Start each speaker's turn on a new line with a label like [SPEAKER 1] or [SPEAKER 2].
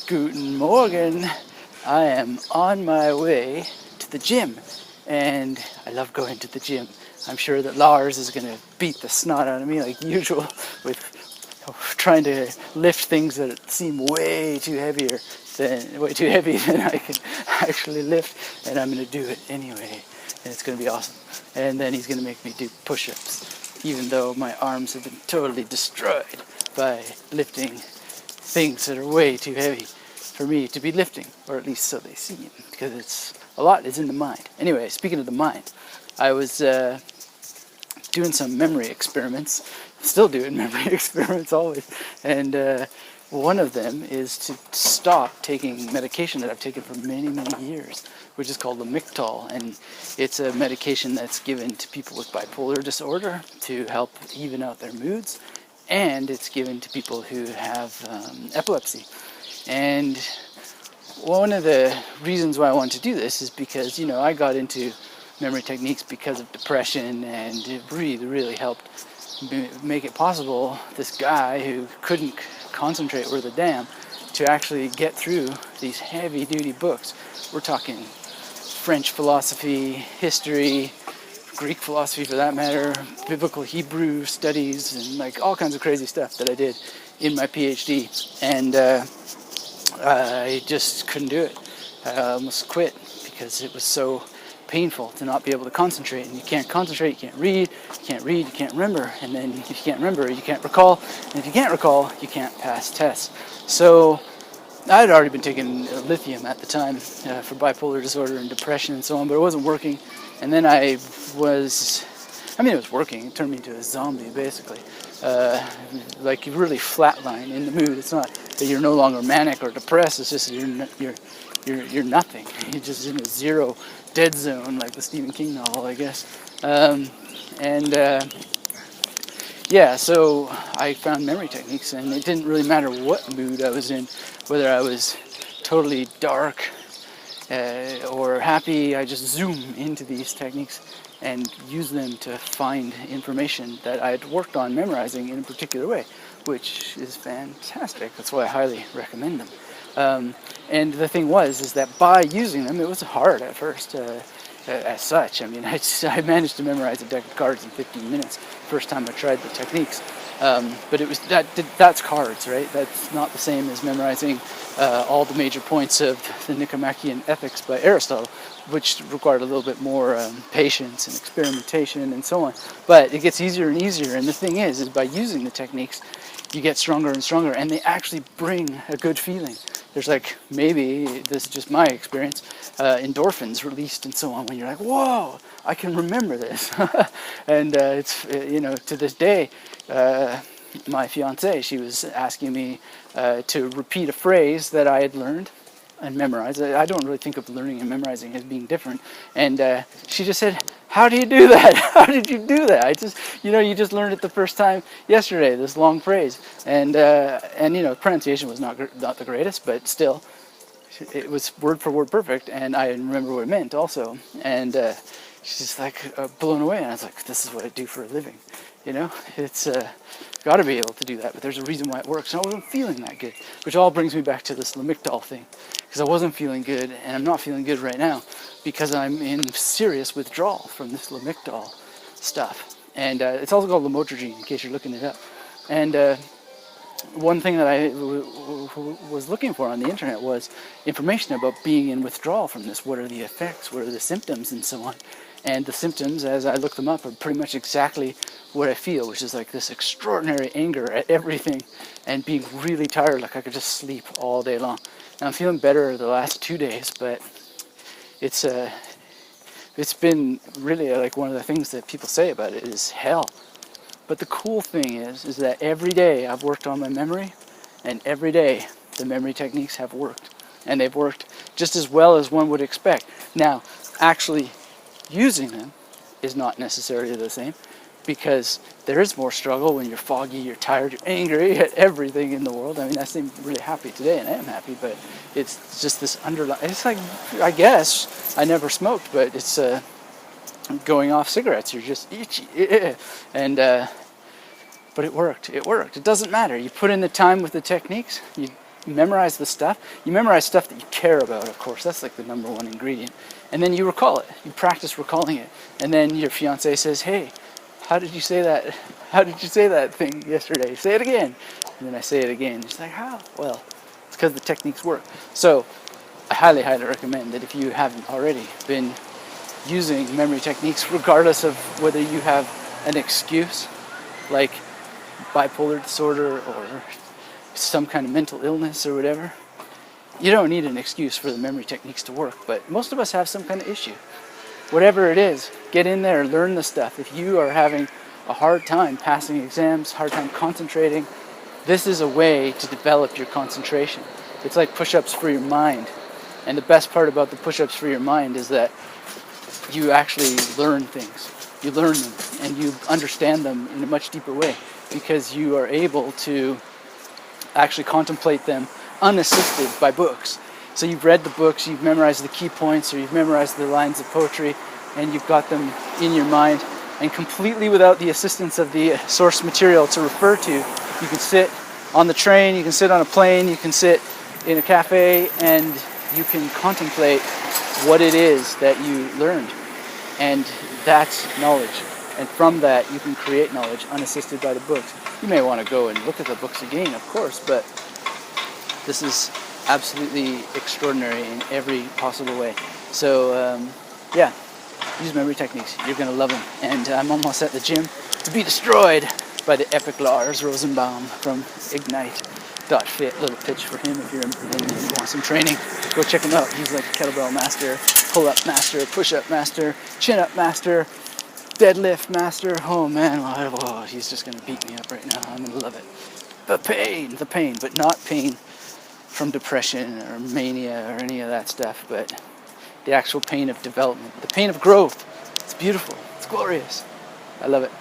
[SPEAKER 1] Guten Morgen. I am on my way to the gym, and I love going to the gym. I'm sure that Lars is going to beat the snot out of me like usual with trying to lift things that seem way too heavy than I can actually lift, and I'm going to do it anyway, and it's going to be awesome. And then he's going to make me do push-ups, even though my arms have been totally destroyed by lifting things that are way too heavy for me to be lifting, or at least so they seem, because it's a lot is in the mind. Anyway, speaking of the mind, I was doing some memory experiments, still doing memory experiments always, and one of them is to stop taking medication that I've taken for many, many years, which is called Lamictal, and it's a medication that's given to people with bipolar disorder to help even out their moods, and it's given to people who have epilepsy. And one of the reasons why I want to do this is because, I got into memory techniques because of depression, and it really, really helped make it possible, this guy who couldn't concentrate worth a damn, to actually get through these heavy-duty books. We're talking French philosophy, history, Greek philosophy for that matter, biblical Hebrew studies, and like all kinds of crazy stuff that I did in my PhD. And I just couldn't do it. I almost quit because it was so painful to not be able to concentrate. And you can't concentrate, you can't read, you can't remember. And then if you can't remember, you can't recall. And if you can't recall, you can't pass tests. So I had already been taking lithium at the time for bipolar disorder and depression and so on, but it wasn't working. And then it was working. It turned me into a zombie, basically. Like you really flatline in the mood. It's not that you're no longer manic or depressed. It's just you're nothing. You're just in a zero dead zone, like the Stephen King novel, I guess. So I found memory techniques, and it didn't really matter what mood I was in, whether I was totally dark or happy. I just zoom into these techniques and use them to find information that I had worked on memorizing in a particular way, which is fantastic. That's why I highly recommend them. And the thing is that by using them, it was hard at first. As such, I managed to memorize a deck of cards in 15 minutes first time I tried the techniques. But it was that's cards, right? That's not the same as memorizing all the major points of the Nicomachean Ethics by Aristotle, which required a little bit more patience and experimentation and so on. But it gets easier and easier, and the thing is by using the techniques, you get stronger and stronger, and they actually bring a good feeling. There's maybe, this is just my experience, endorphins released and so on when you're like, whoa, I can remember this. And it's, to this day, my fiance, she was asking me to repeat a phrase that I had learned and memorized. I don't really think of learning and memorizing as being different. And she just said, how do you do that? How did you do that? You just learned it the first time yesterday, this long phrase. And pronunciation was not the greatest, but still, it was word for word perfect, and I remember what it meant also. And she's just blown away, and I was like, this is what I do for a living. It's got to be able to do that, but there's a reason why it works. And I wasn't feeling that good, which all brings me back to this Lamictal thing, because I wasn't feeling good, and I'm not feeling good right now because I'm in serious withdrawal from this Lamictal stuff. And it's also called lamotrigine, in case you're looking it up. And one thing that I was looking for on the internet was information about being in withdrawal from this. What are the effects? What are the symptoms? And so on. And the symptoms, as I look them up, are pretty much exactly what I feel, which is this extraordinary anger at everything and being really tired, like I could just sleep all day long. Now I'm feeling better the last 2 days, but it's been really one of the things that people say about it is hell. But the cool thing is that every day I've worked on my memory, and every day the memory techniques have worked. And they've worked just as well as one would expect. Now, actually using them is not necessarily the same, because there is more struggle when you're foggy, you're tired, you're angry at everything in the world. I seem really happy today, and I am happy, but it's just this underlying, it's I guess, I never smoked, but it's going off cigarettes, you're just itchy, and but it worked. It doesn't matter. You put in the time with the techniques, you memorize the stuff. You memorize stuff that you care about, of course. That's like the number one ingredient. And then you recall it. You practice recalling it. And then your fiance says, hey, how did you say that? How did you say that thing yesterday? Say it again. And then I say it again. She's like, how? Well, it's because the techniques work. So I highly, highly recommend that if you haven't already been using memory techniques, regardless of whether you have an excuse, like bipolar disorder or some kind of mental illness or whatever, you don't need an excuse for the memory techniques to work. But most of us have some kind of issue. Whatever it is, get in there, learn the stuff. If you are having a hard time passing exams, hard time concentrating, this is a way to develop your concentration. It's like push-ups for your mind. And the best part about the push-ups for your mind is that you actually learn things. You learn them and you understand them in a much deeper way because you are able to actually contemplate them unassisted by books. So you've read the books, you've memorized the key points, or you've memorized the lines of poetry, and you've got them in your mind, and completely without the assistance of the source material to refer to, you can sit on the train, you can sit on a plane, you can sit in a cafe, and you can contemplate what it is that you learned. And that's knowledge. And from that, you can create knowledge unassisted by the books. You may want to go and look at the books again, of course, but this is absolutely extraordinary in every possible way. So, yeah, use memory techniques. You're going to love them. And I'm almost at the gym to be destroyed by the epic Lars Rosenbaum from Ignite.fit. Little pitch for him if you're in Berlin and you want some training. Go check him out. He's like a kettlebell master, pull-up master, push-up master, chin-up master, deadlift master. Oh man, oh, he's just going to beat me up right now. I'm going to love it. The pain, but not pain from depression or mania or any of that stuff, but the actual pain of development, the pain of growth. It's beautiful. It's glorious. I love it.